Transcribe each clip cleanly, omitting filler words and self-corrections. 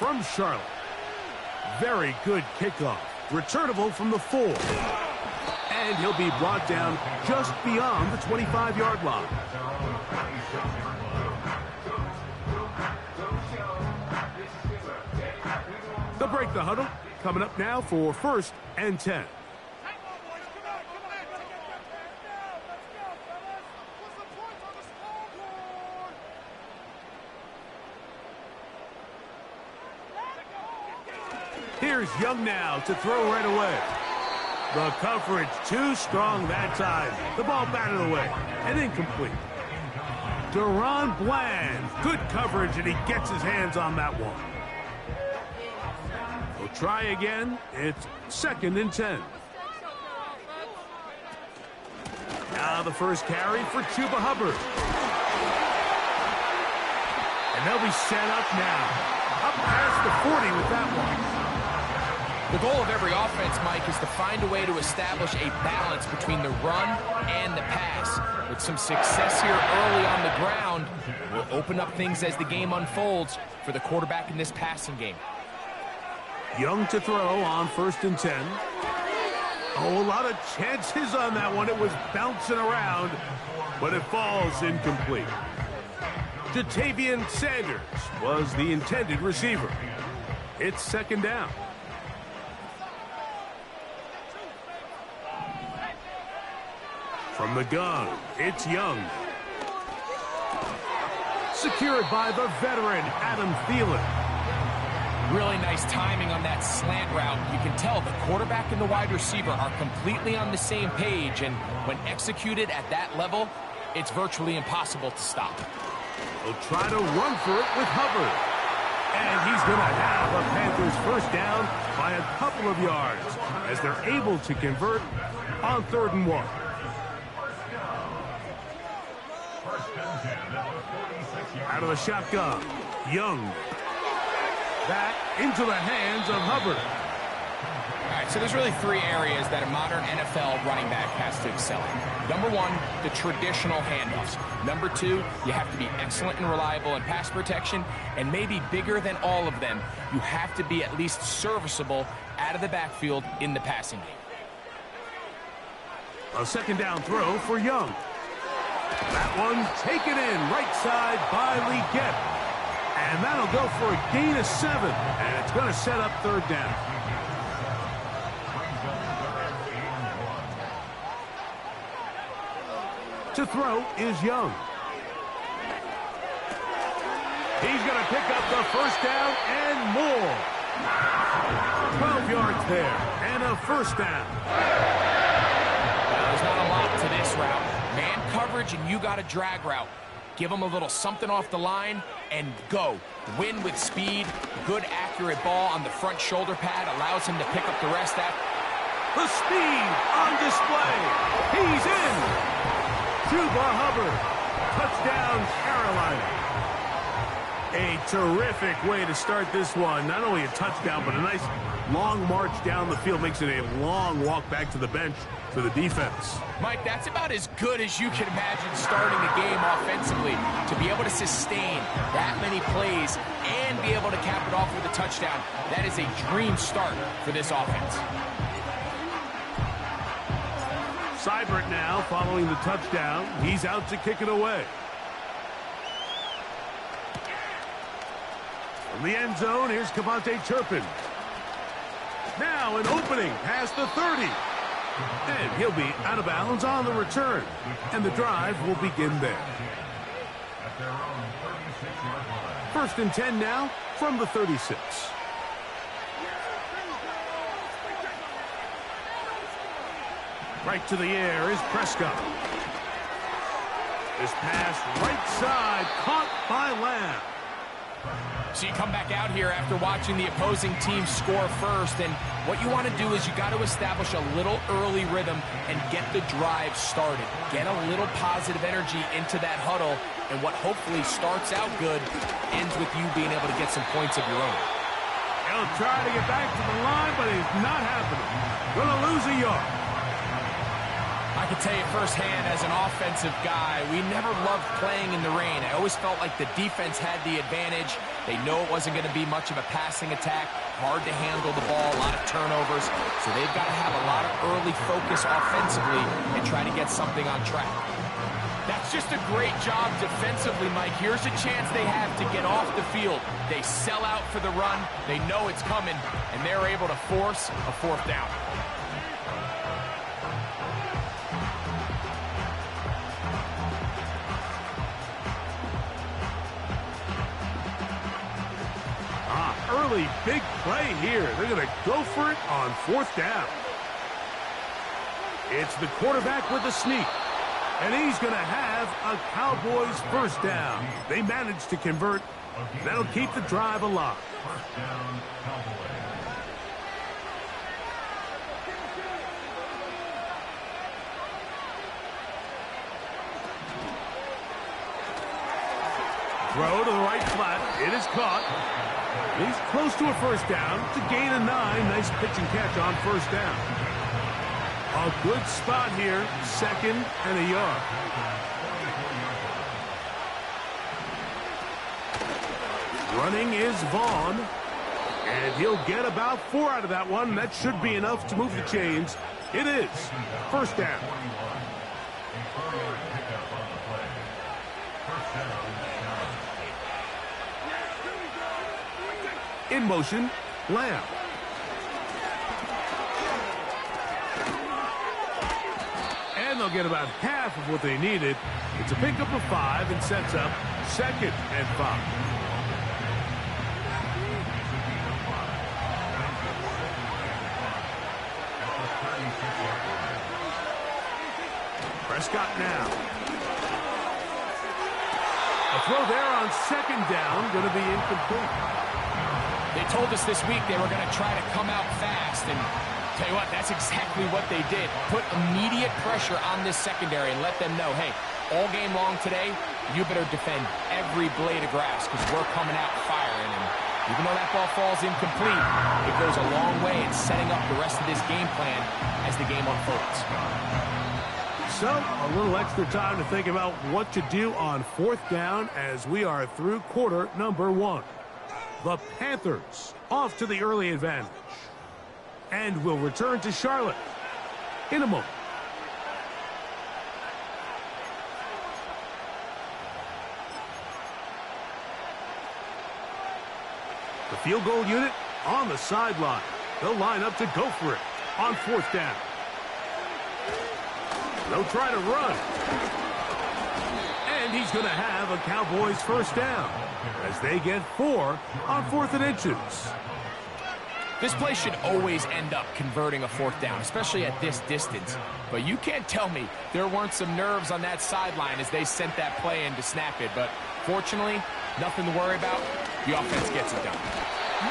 from Charlotte. Very good kickoff. Returnable from the 4. And he'll be brought down just beyond the 25-yard line. They'll break the huddle. Coming up now for 1st and 10. Here's Young now to throw right away. The coverage too strong that time. The ball batted away and incomplete. Deron Bland. Good coverage, and he gets his hands on that one. We'll try again. It's 2nd and 10. Now the first carry for Chuba Hubbard. And they'll be set up now. Up past the 40 with that one. The goal of every offense, Mike, is to find a way to establish a balance between the run and the pass. With some success here early on the ground, will open up things as the game unfolds for the quarterback in this passing game. Young to throw on 1st and 10. Oh, a lot of chances on that one. It was bouncing around, but it falls incomplete. Jatavian Sanders was the intended receiver. It's 2nd down. From the gun, it's Young. Secured by the veteran, Adam Thielen. Really nice timing on that slant route. You can tell the quarterback and the wide receiver are completely on the same page, and when executed at that level, it's virtually impossible to stop. They'll try to run for it with Hubbard. And he's going to have a Panthers first down by a couple of yards as they're able to convert on 3rd and 1. Out of the shotgun, Young. Back into the hands of Hubbard. All right, so there's really 3 areas that a modern NFL running back has to excel in. Number 1, the traditional handoffs. Number 2, you have to be excellent and reliable in pass protection. And maybe bigger than all of them, you have to be at least serviceable out of the backfield in the passing game. A 2nd down throw for Young. That one taken in right side by Legette. And that'll go for a gain of 7. And it's going to set up 3rd down. To throw is Young. He's going to pick up the first down and more. 12 yards there and a first down. There's not a lot to this route. Man coverage, and you got a drag route. Give him a little something off the line and go. Win with speed. Good, accurate ball on the front shoulder pad allows him to pick up the rest after. The speed on display. He's in. Chuba Hubbard. Touchdown, Carolina. A terrific way to start this one. Not only a touchdown, but a nice long march down the field. Makes it a long walk back to the bench for the defense. Mike, that's about as good as you can imagine starting a game offensively. To be able to sustain that many plays and be able to cap it off with a touchdown, that is a dream start for this offense. Seibert now following the touchdown. He's out to kick it away. From the end zone, here's Cavante Turpin. Now an opening past the 30. And he'll be out of bounds on the return. And the drive will begin there. 1st and 10 now from the 36. Right to the air is Prescott. This pass right side caught by Lamb. So you come back out here after watching the opposing team score first, and what you want to do is you got to establish a little early rhythm and get the drive started. Get a little positive energy into that huddle, and what hopefully starts out good ends with you being able to get some points of your own. He'll try to get back to the line, but it's not happening. Gonna lose a yard. I can tell you firsthand as an offensive guy, we never loved playing in the rain. I always felt like the defense had the advantage, They know it wasn't going to be much of a passing attack, hard to handle the ball, a lot of turnovers, so they've got to have a lot of early focus offensively and try to get something on track. That's just a great job defensively, Mike. Here's a chance they have to get off the field. They sell out for the run. They know it's coming, and they're able to force a fourth down. Early big play here. They're going to go for it on fourth down. It's the quarterback with the sneak. And he's going to have a Cowboys first down. They managed to convert. That'll keep the drive alive. First down, Cowboys. Throw to the right flat. It is caught. He's close to a first down. To gain a 9. Nice pitch and catch on first down. A good spot here. Second and a yard. Running is Vaughn. And he'll get about 4 out of that one. That should be enough to move the chains. It is. First down. In motion, Lamb. And they'll get about half of what they needed. It's a pickup of 5 and sets up second and 5. Prescott now. A throw there on second down, going to be incomplete. They told us this week they were going to try to come out fast, and tell you what, that's exactly what they did. Put immediate pressure on this secondary and let them know, hey, all game long today, you better defend every blade of grass because we're coming out firing. And even though that ball falls incomplete, it goes a long way in setting up the rest of this game plan as the game unfolds. So, a little extra time to think about what to do on fourth down as we are through quarter number 1. The Panthers off to the early advantage. And will return to Charlotte in a moment. The field goal unit on the sideline. They'll line up to go for it on fourth down. They'll try to run. And he's going to have a Cowboys first down as they get 4 on 4th and inches. This play should always end up converting a fourth down, especially at this distance. But you can't tell me there weren't some nerves on that sideline as they sent that play in to snap it. But fortunately, nothing to worry about. The offense gets it done.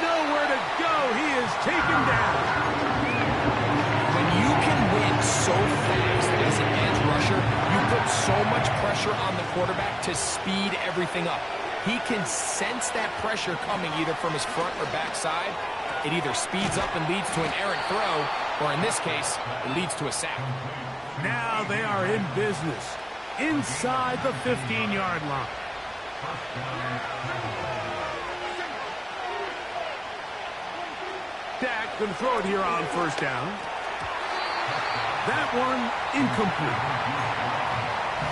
Nowhere to go. He is taken down. When you can win so fast as an edge rusher, you put so much pressure on the quarterback to speed everything up. He can sense that pressure coming either from his front or back side. It either speeds up and leads to an errant throw, or in this case, it leads to a sack. Now they are in business inside the 15-yard line. Dak going to throw it here on first down. That one incomplete.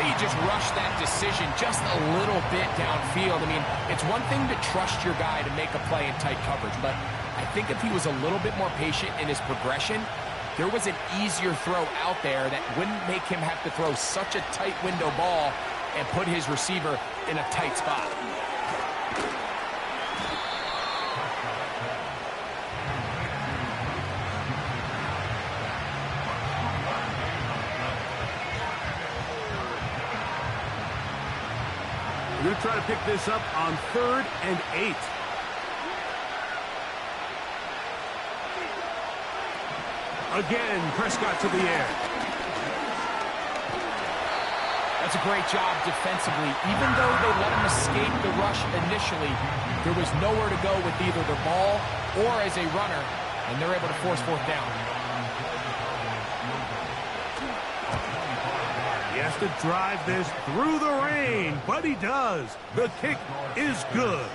They just rushed that decision just a little bit downfield. I mean, it's one thing to trust your guy to make a play in tight coverage, but I think if he was a little bit more patient in his progression, there was an easier throw out there that wouldn't make him have to throw such a tight window ball and put his receiver in a tight spot. We're going to try to pick this up on 3rd and 8. Again, Prescott to the air. That's a great job defensively. Even though they let him escape the rush initially, there was nowhere to go with either the ball or as a runner, and they're able to force fourth down. He has to drive this through the rain, but he does. The kick is good.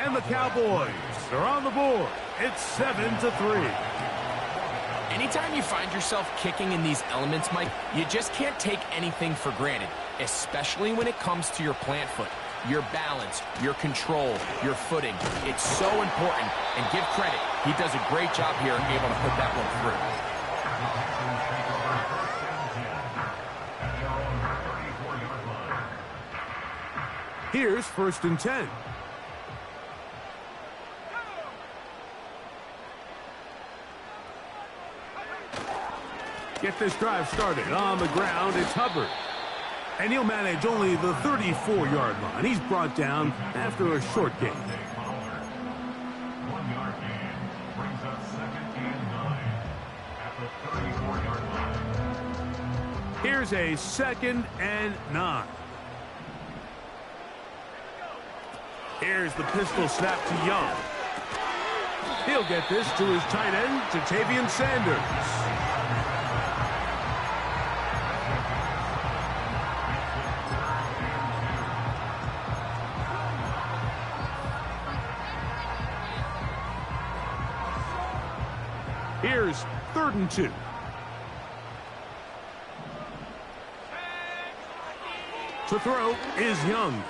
And the Cowboys are on the board. It's 7-3. Anytime you find yourself kicking in these elements, Mike, you just can't take anything for granted, especially when it comes to your plant foot. Your balance, your control, your footing. It's so important, and give credit. He does a great job here able to put that one through. Here's 1st and 10. Get this drive started. On the ground, it's Hubbard. And he'll manage only the 34-yard line. He's brought down after a short gain. 1 yard gain brings up 2nd and 9 at the 34-yard line. Here's a 2nd and 9. Here's the pistol snap to Young. He'll get this to his tight end, Jatavian Sanders. Here's 3rd and 2. To throw is Young.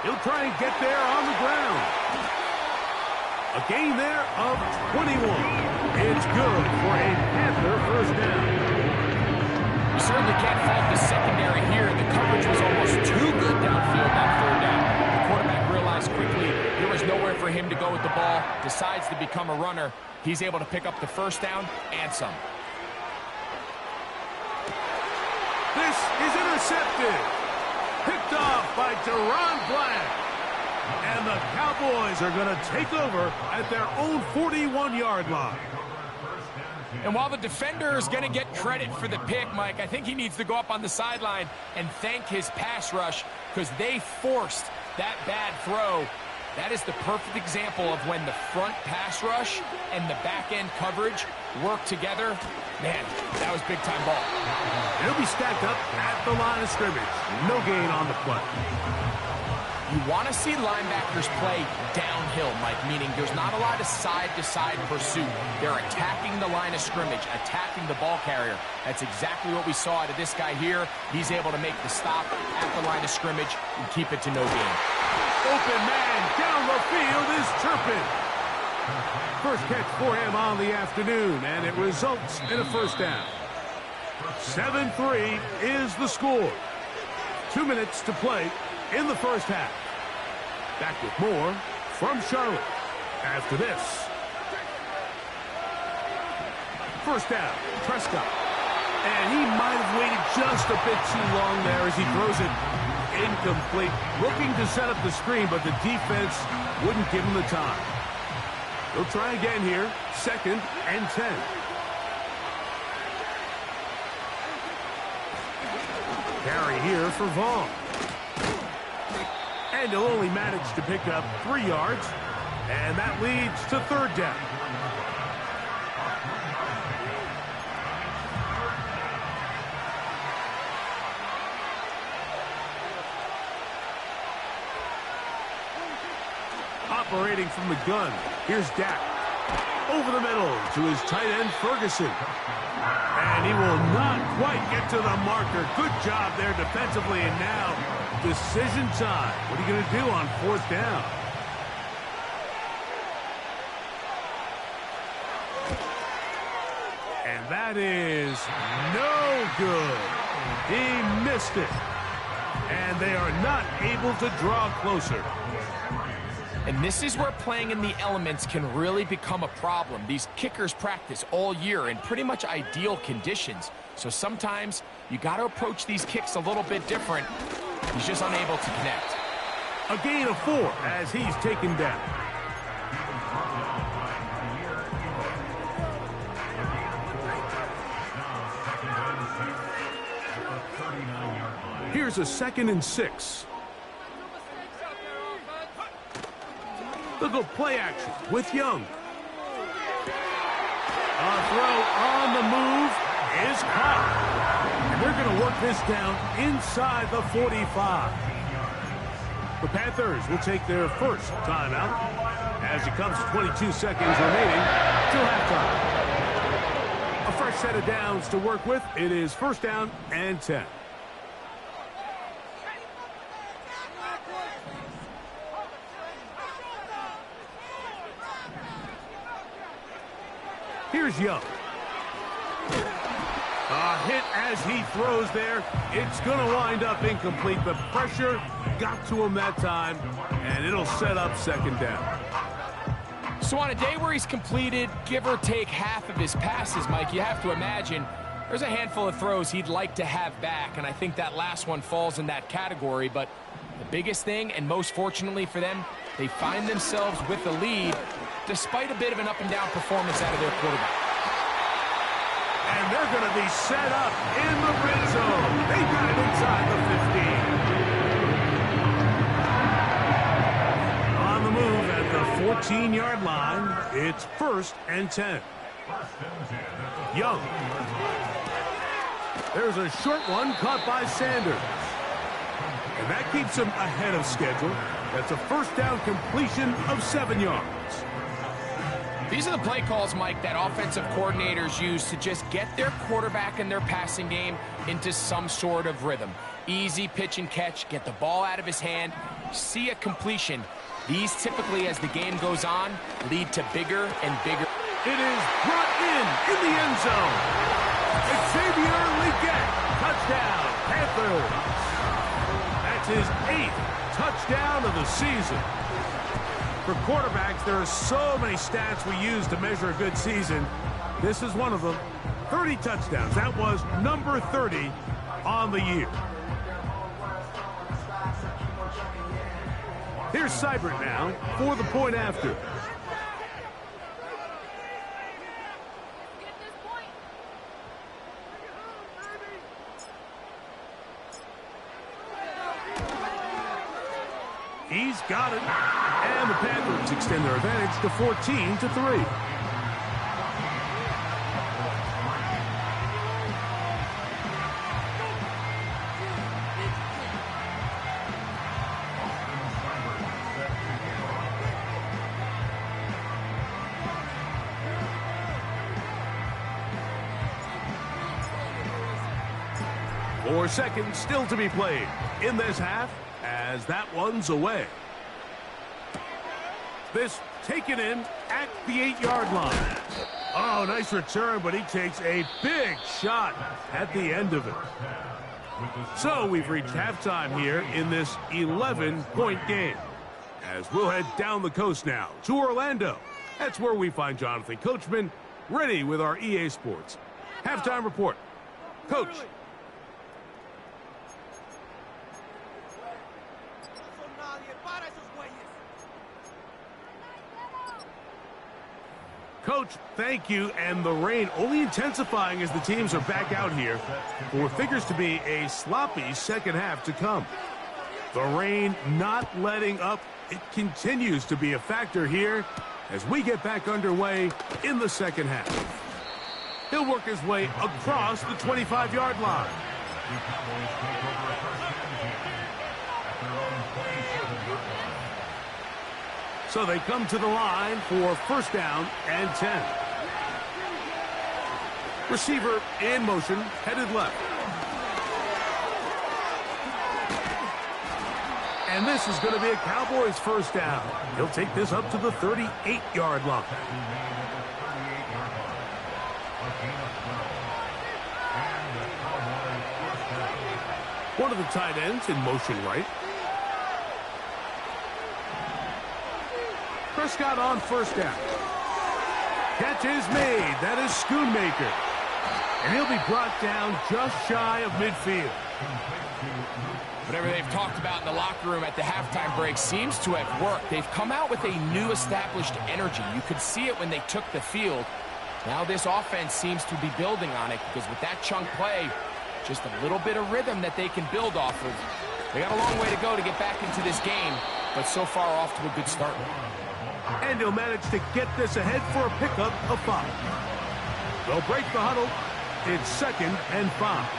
He'll try and get there on the ground. A gain there of 21. It's good for a Panther 1st down. You certainly can't fault the secondary here. The coverage was almost too good downfield on 3rd down. The quarterback realized quickly there was nowhere for him to go with the ball, decides to become a runner. He's able to pick up the 1st down and some. This is intercepted. Picked off by Deron Black. And the Cowboys are going to take over at their own 41-yard line. And while the defender is going to get credit for the pick, Mike, I think he needs to go up on the sideline and thank his pass rush because they forced that bad throw. That is the perfect example of when the front pass rush and the back-end coverage work together. Man, that was big-time ball. It'll be stacked up at the line of scrimmage. No gain on the play. You want to see linebackers play downhill, Mike, meaning there's not a lot of side-to-side pursuit. They're attacking the line of scrimmage, attacking the ball carrier. That's exactly what we saw out of this guy here. He's able to make the stop at the line of scrimmage and keep it to no gain. Open man down the field is Turpin. First catch for him on the afternoon, and it results in a 1st down. 7-3 is the score. 2 minutes to play in the 1st half. Back with more from Charlotte after this. 1st down, Prescott. And he might have waited just a bit too long there as he throws it incomplete. Looking to set up the screen, but the defense wouldn't give him the time. He'll try again here. 2nd and 10. Carry here for Vaughn. And he'll only manage to pick up 3 yards. And that leads to 3rd down. Operating from the gun, here's Dak. Over the middle to his tight end, Ferguson. And he will not quite get to the marker. Good job there defensively, and now decision time. What are you going to do on 4th down? And that is no good. He missed it. And they are not able to draw closer. And this is where playing in the elements can really become a problem. These kickers practice all year in pretty much ideal conditions. So sometimes you got to approach these kicks a little bit different. He's just unable to connect. A gain of 4 as he's taken down. Here's a 2nd and 6. They'll go play action with Young. A throw on the move is caught. And they're going to work this down inside the 45. The Panthers will take their first timeout as it comes to 22 seconds remaining till halftime. A fresh set of downs to work with. It is first down and 10. Here's Young. A hit as he throws there. It's going to wind up incomplete. The pressure got to him that time, and it'll set up second down. So on a day where he's completed, give or take half of his passes, Mike, you have to imagine there's a handful of throws he'd like to have back, and I think that last one falls in that category. But the biggest thing, and most fortunately for them, they find themselves with the lead despite a bit of an up-and-down performance out of their quarterback. And they're going to be set up in the red zone. They got it inside the 15. On the move at the 14-yard line, it's first and 10. Young. There's a short one caught by Sanders. And that keeps him ahead of schedule. That's a first down completion of 7 yards. These are the play calls, Mike, that offensive coordinators use to just get their quarterback and their passing game into some sort of rhythm. Easy pitch and catch, get the ball out of his hand, see a completion. These typically, as the game goes on, lead to bigger and bigger. It is brought in the end zone. Xavier Legette, touchdown, Panthers. That's his 8th touchdown of the season. For quarterbacks, there are so many stats we use to measure a good season. This is one of them. 30 touchdowns. That was number 30 on the year. Here's Seibert now for the point after. He's got it. And the Panthers extend their advantage to 14-3. Four seconds still to be played in this half as that one's away. This taken in at the 8-yard line. Oh, nice return, but he takes a big shot at the end of it. So we've reached halftime here in this 11-point game. As we'll head down the coast now to Orlando. That's where we find Jonathan Coachman ready with our EA Sports halftime report. Coach. Coach, thank you, and the rain only intensifying as the teams are back out here for what figures to be a sloppy second half to come. The rain not letting up. It continues to be a factor here as we get back underway in the second half. He'll work his way across the 25-yard line. So they come to the line for first down and 10. Receiver in motion, headed left. And this is going to be a Cowboys first down. He'll take this up to the 38-yard line. One of the tight ends in motion right. Prescott on first down. Catch is made. That is Schoonmaker. And he'll be brought down just shy of midfield. Whatever they've talked about in the locker room at the halftime break seems to have worked. They've come out with a new established energy. You could see it when they took the field. Now this offense seems to be building on it because with that chunk play, just a little bit of rhythm that they can build off of. They got a long way to go to get back into this game, but so far off to a good start. And he'll manage to get this ahead for a pickup of 5. They'll break the huddle. It's second and 5.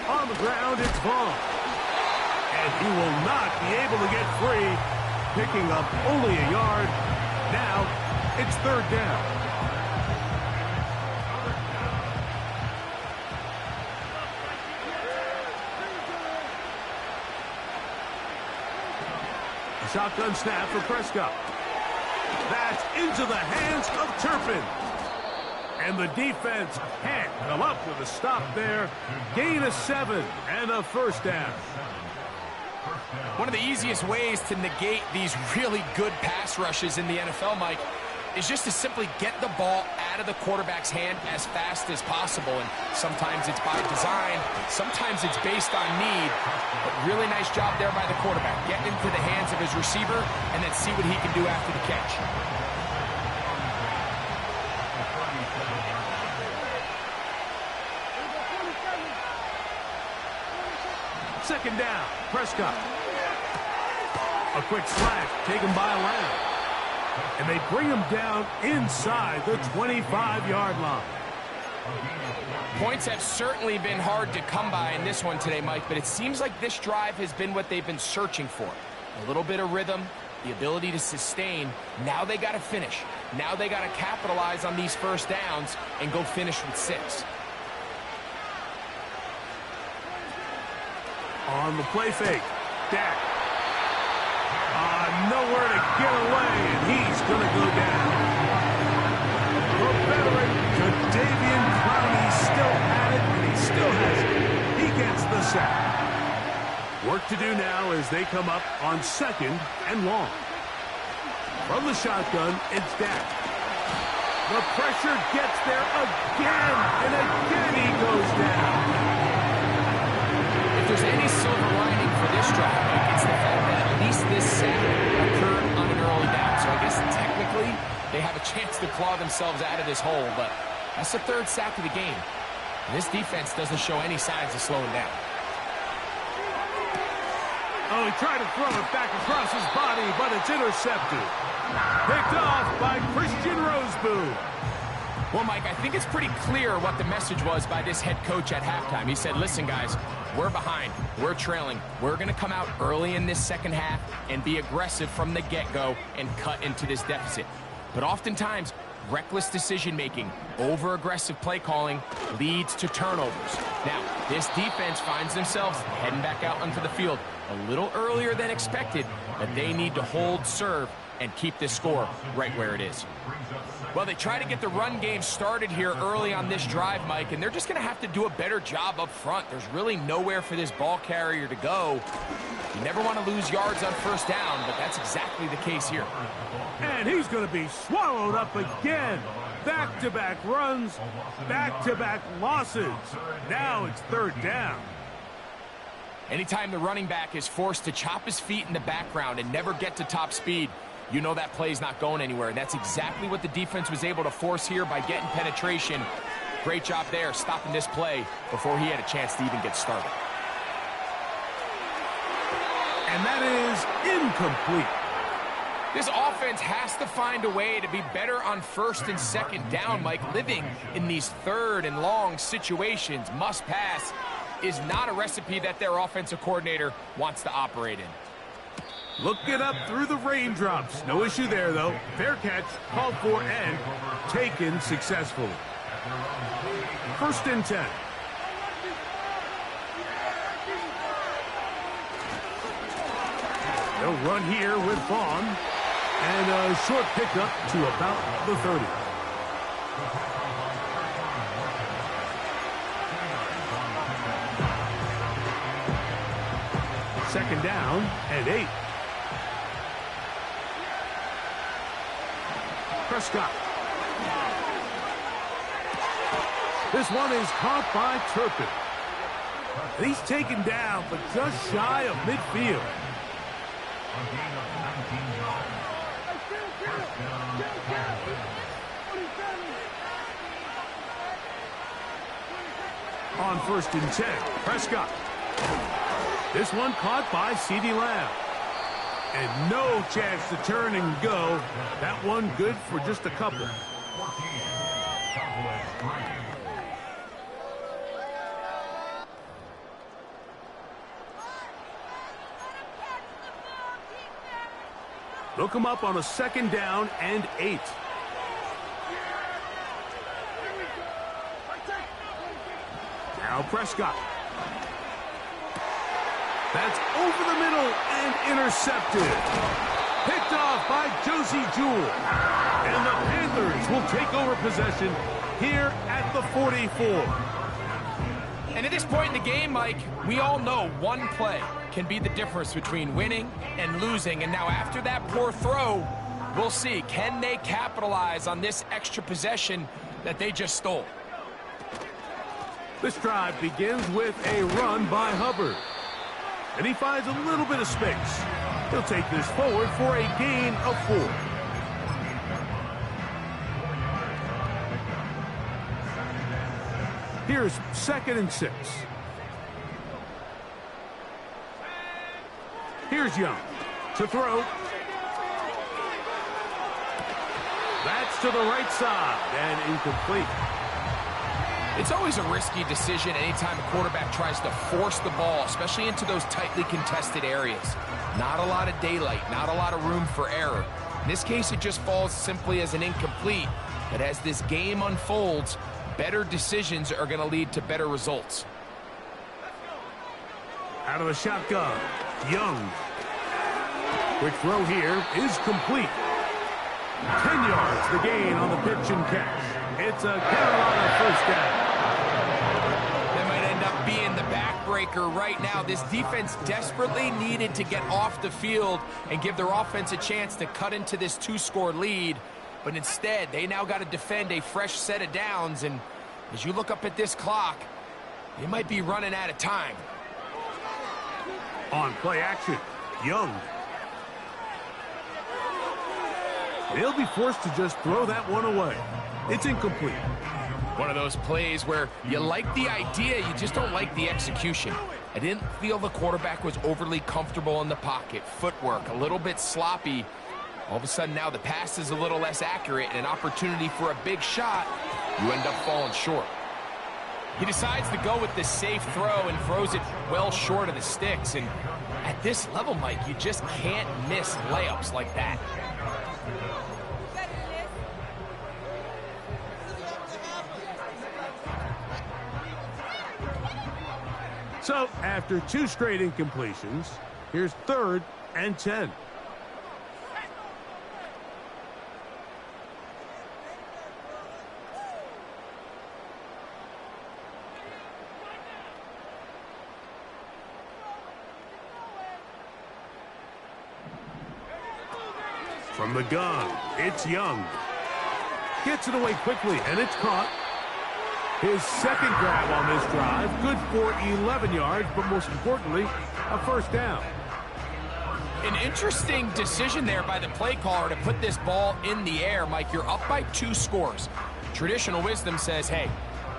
On On the ground, it's Vaughn. And he will not be able to get free, picking up only a yard. Now, it's third down. A shotgun snap for Prescott. That's into the hands of Turpin. And the defense can't come up with a stop there. Gain of 7 and a first down. One of the easiest ways to negate these really good pass rushes in the NFL, Mike, is just to simply get the ball out of the quarterback's hand as fast as possible. And sometimes it's by design, sometimes it's based on need. But really nice job there by the quarterback. Get into the hands of his receiver and then see what he can do after the catch. Second down, Prescott. A quick slash taken by Lamb. And they bring him down inside the 25-yard line. Points have certainly been hard to come by in this one today, Mike, but it seems like this drive has been what they've been searching for. A little bit of rhythm, the ability to sustain. Now they got to finish. Now they got to capitalize on these first downs and go finish with 6. On the play fake, Dak. Nowhere to get away, and he's going to go down. The veteran, Jadeveon Clowney, still at it, and he still has it. He gets the sack. Work to do now as they come up on 2nd and long. From the shotgun, it's Dak. The pressure gets there again, and again he goes down. If there's any silver lining for this drive, it's the fact that at least this sack occurred on an early down. So I guess technically they have a chance to claw themselves out of this hole, but that's the 3rd sack of the game. And this defense doesn't show any signs of slowing down. Oh, he tried to throw it back across his body, but it's intercepted. Picked off by Christian Roseboom. Well, Mike, I think it's pretty clear what the message was by this head coach at halftime. He said, listen, guys, we're behind. We're trailing. We're going to come out early in this second half and be aggressive from the get-go and cut into this deficit. But oftentimes, reckless decision-making, over-aggressive play calling leads to turnovers. Now, this defense finds themselves heading back out onto the field a little earlier than expected, but they need to hold serve and keep this score right where it is. Well, they try to get the run game started here early on this drive, Mike, and they're just going to have to do a better job up front. There's really nowhere for this ball carrier to go. You never want to lose yards on first down, but that's exactly the case here. And he's going to be swallowed up again. Back-to-back runs, back-to-back losses. Now it's third down. Anytime the running back is forced to chop his feet in the background and never get to top speed, you know that play's not going anywhere. And that's exactly what the defense was able to force here by getting penetration. Great job there, stopping this play before he had a chance to even get started. And that is incomplete. This offense has to find a way to be better on 1st and 2nd down, Mike. Living in these 3rd and long situations, must pass, is not a recipe that their offensive coordinator wants to operate in. Looking up through the raindrops. No issue there, though. Fair catch, called for, and taken successfully. 1st and 10. They'll run here with Vaughn. And a short pickup to about the 30. Second down and 8. Prescott. This one is caught by Turpin. He's taken down, but just shy of midfield. On 1st and 10, Prescott. This one caught by CeeDee Lamb. And no chance to turn and go. That one good for just a couple. They'll come up on a 2nd down and 8. Now Prescott. That's over the middle and intercepted. Picked off by Josie Jewell. And the Panthers will take over possession here at the 44. And at this point in the game, Mike, we all know one play can be the difference between winning and losing. And now after that poor throw, we'll see, can they capitalize on this extra possession that they just stole? This drive begins with a run by Hubbard. And he finds a little bit of space. He'll take this forward for a gain of 4. Here's 2nd and 6. Here's Young to throw. That's to the right side and incomplete. It's always a risky decision anytime a quarterback tries to force the ball, especially into those tightly contested areas. Not a lot of daylight, not a lot of room for error. In this case, it just falls simply as an incomplete. But as this game unfolds, better decisions are going to lead to better results. Out of the shotgun, Young. Quick throw here is complete. 10 yards the gain on the pitch and catch. It's a Carolina 1st down. That might end up being the backbreaker right now. This defense desperately needed to get off the field and give their offense a chance to cut into this 2-score lead. But instead, they now got to defend a fresh set of downs. And as you look up at this clock, they might be running out of time. On play action, Young. He'll be forced to just throw that one away. It's incomplete. One of those plays where you like the idea, you just don't like the execution. I didn't feel the quarterback was overly comfortable in the pocket. Footwork, a little bit sloppy. All of a sudden now the pass is a little less accurate and an opportunity for a big shot. You end up falling short. He decides to go with the safe throw and throws it well short of the sticks. And at this level, Mike, you just can't miss layups like that. So, after 2 straight incompletions, here's 3rd and 10. From the gun, it's Young. Gets it away quickly, and it's caught. His 2nd grab on this drive, good for 11 yards, but most importantly, a 1st down. An interesting decision there by the play caller to put this ball in the air. Mike, you're up by 2 scores. Traditional wisdom says, hey,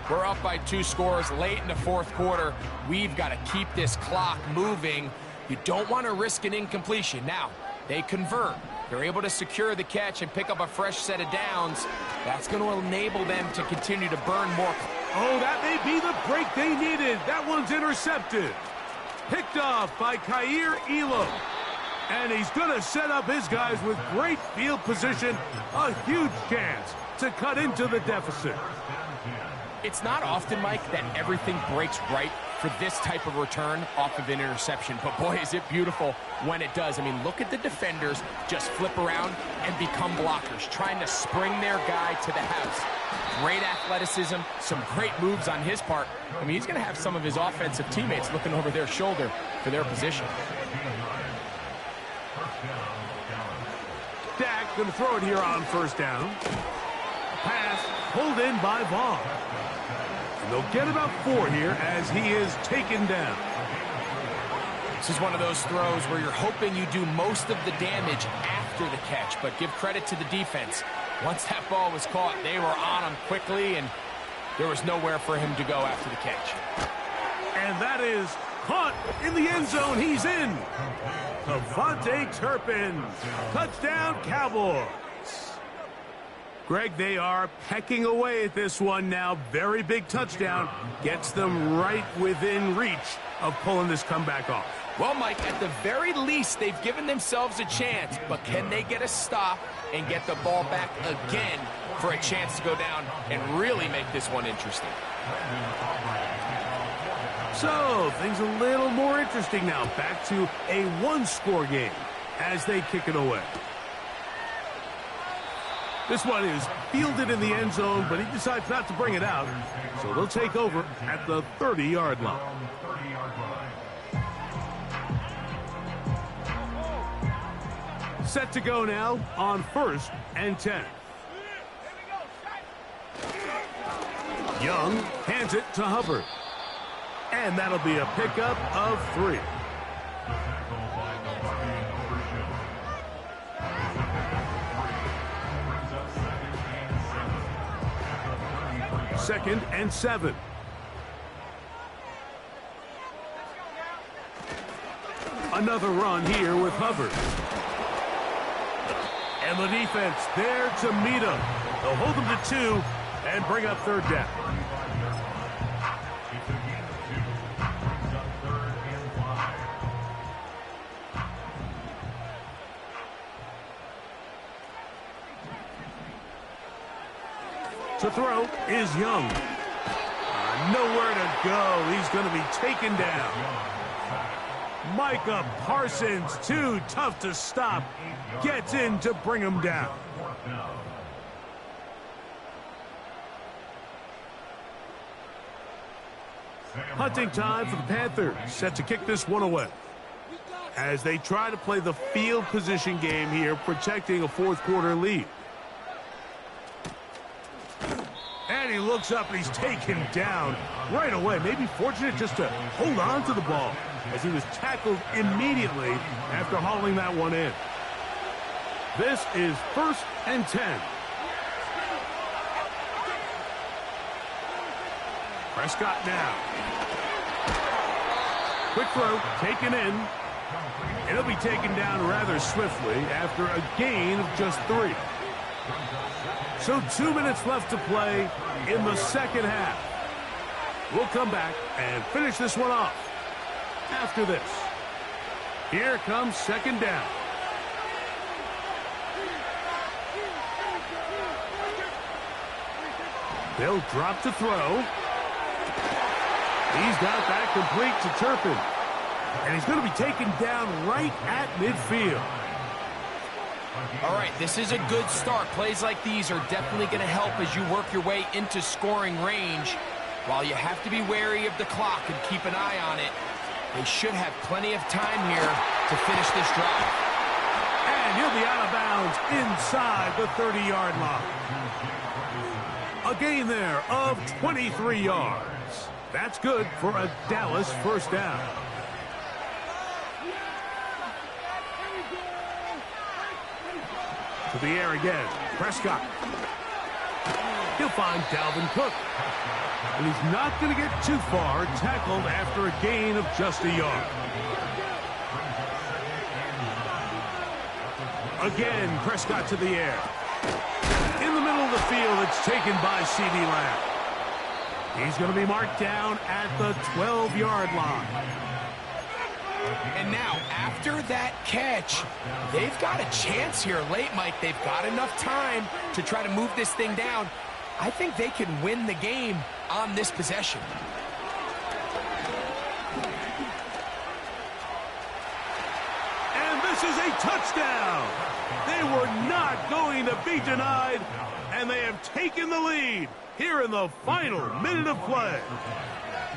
we're up by 2 scores late in the 4th quarter. We've got to keep this clock moving. You don't want to risk an incompletion. Now, they convert. They're able to secure the catch and pick up a fresh set of downs. That's going to enable them to continue to burn more. Oh, that may be the break they needed. That one's intercepted. Picked off by Kaiir Elam. And he's going to set up his guys with great field position. A huge chance to cut into the deficit. It's not often, Mike, that everything breaks right for this type of return off of an interception. But boy, is it beautiful when it does. I mean, look at the defenders just flip around and become blockers, trying to spring their guy to the house. Great athleticism, some great moves on his part. I mean, he's going to have some of his offensive teammates looking over their shoulder for their position. Dak going to throw it here on 1st down. Pass pulled in by Vaughn. And they'll get about 4 here as he is taken down. This is one of those throws where you're hoping you do most of the damage after the catch, but give credit to the defense. Once that ball was caught, they were on him quickly, and there was nowhere for him to go after the catch. And that is caught in the end zone. He's in. Devontae Turpin. Touchdown, Cowboys. Greg, they are pecking away at this one now. Very big touchdown. Gets them right within reach of pulling this comeback off. Well, Mike, at the very least, they've given themselves a chance, but can they get a stop and get the ball back again for a chance to go down and really make this one interesting? So, things a little more interesting now. Back to a one-score game as they kick it away. This one is fielded in the end zone, but he decides not to bring it out. So they'll take over at the 30-yard line. Set to go now on 1st and 10. Young hands it to Hubbard. And that'll be a pickup of 3. Second and 7. Another run here with Hubbard. And the defense there to meet him. They'll hold him to 2 and bring up 3rd down. To throw is Young. Nowhere to go. He's going to be taken down. Micah Parsons, too tough to stop, gets in to bring him down. Hunting time for the Panthers, set to kick this one away. As they try to play the field position game here, protecting a 4th quarter lead. And he looks up and he's taken down right away. Maybe fortunate just to hold on to the ball as he was tackled immediately after hauling that one in. This is 1st and 10. Prescott now. Quick throw, taken in. And he'll be taken down rather swiftly after a gain of just 3. So 2 minutes left to play in the second half. We'll come back and finish this one off after this. Here comes 2nd down. They'll drop to throw. He's got that complete to Turpin. And he's going to be taken down right at midfield. All right, this is a good start. Plays like these are definitely going to help as you work your way into scoring range. While you have to be wary of the clock and keep an eye on it, they should have plenty of time here to finish this drive. And he'll be out of bounds inside the 30-yard line. A gain there of 23 yards. That's good for a Dallas 1st down. To the air again. Prescott. He'll find Dalvin Cook. And he's not going to get too far, tackled after a gain of just a yard. Again, Prescott to the air. In the middle of the field, it's taken by C.D. Lamb. He's going to be marked down at the 12-yard line. And now, after that catch, they've got a chance here late, Mike. They've got enough time to try to move this thing down. I think they can win the game on this possession. And this is a touchdown. They were not going to be denied, and they have taken the lead here in the final minute of play.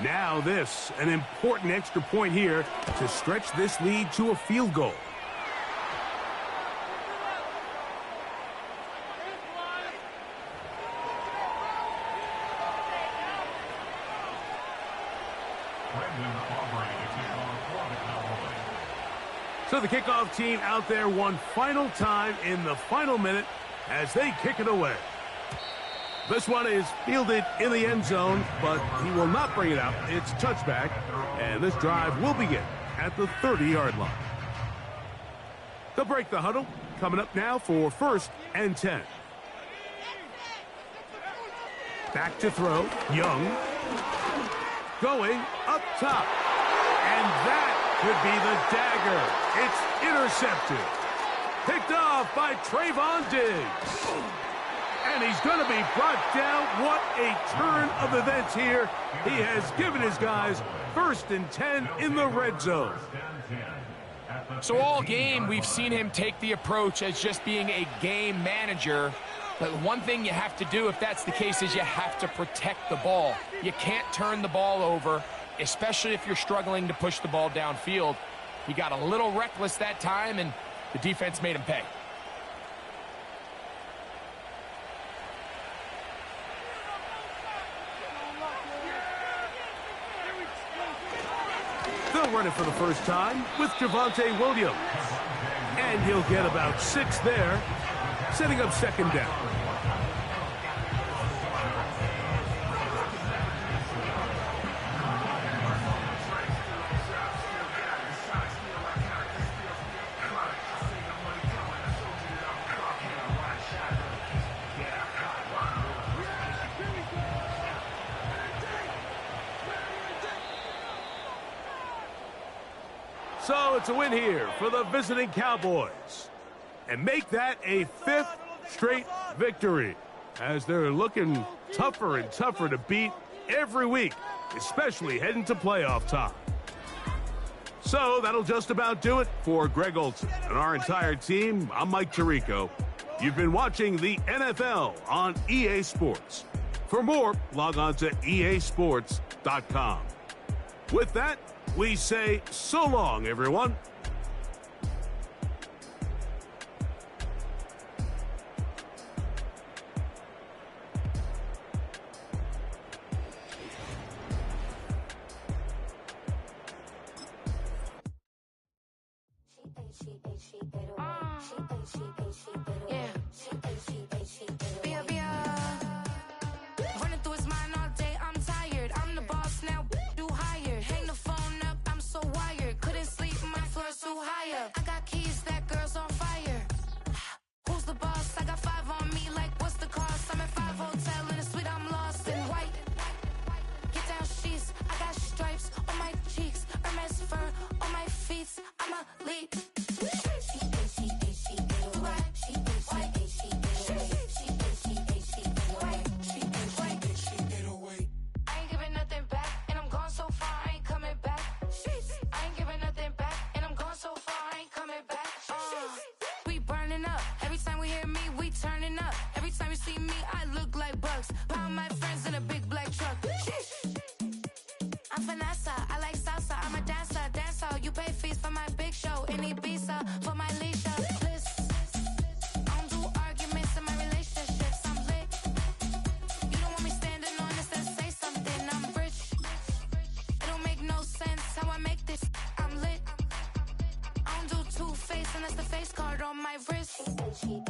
Now this, an important extra point here to stretch this lead to a field goal. So the kickoff team out there one final time in the final minute as they kick it away. This one is fielded in the end zone, but he will not bring it out. It's touchback, and this drive will begin at the 30-yard line. They'll break the huddle. Coming up now for 1st and 10. Back to throw. Young. Going up top. And that could be the dagger. It's intercepted. Picked off by Trayvon Diggs. And he's going to be brought down. What a turn of events here. He has given his guys 1st and 10 in the red zone. So all game, we've seen him take the approach as just being a game manager. But one thing you have to do if that's the case is you have to protect the ball. You can't turn the ball over, especially if you're struggling to push the ball downfield. He got a little reckless that time, and the defense made him pay. They'll run it for the first time with Javonte Williams. And he'll get about 6 there, setting up 2nd down. So it's a win here for the visiting Cowboys. And make that a 5th straight victory, as they're looking tougher and tougher to beat every week, especially heading to playoff time. So that'll just about do it for Greg Olson and our entire team. I'm Mike Tirico. You've been watching the NFL on EA Sports. For more, log on to easports.com. With that, we say so long, everyone. She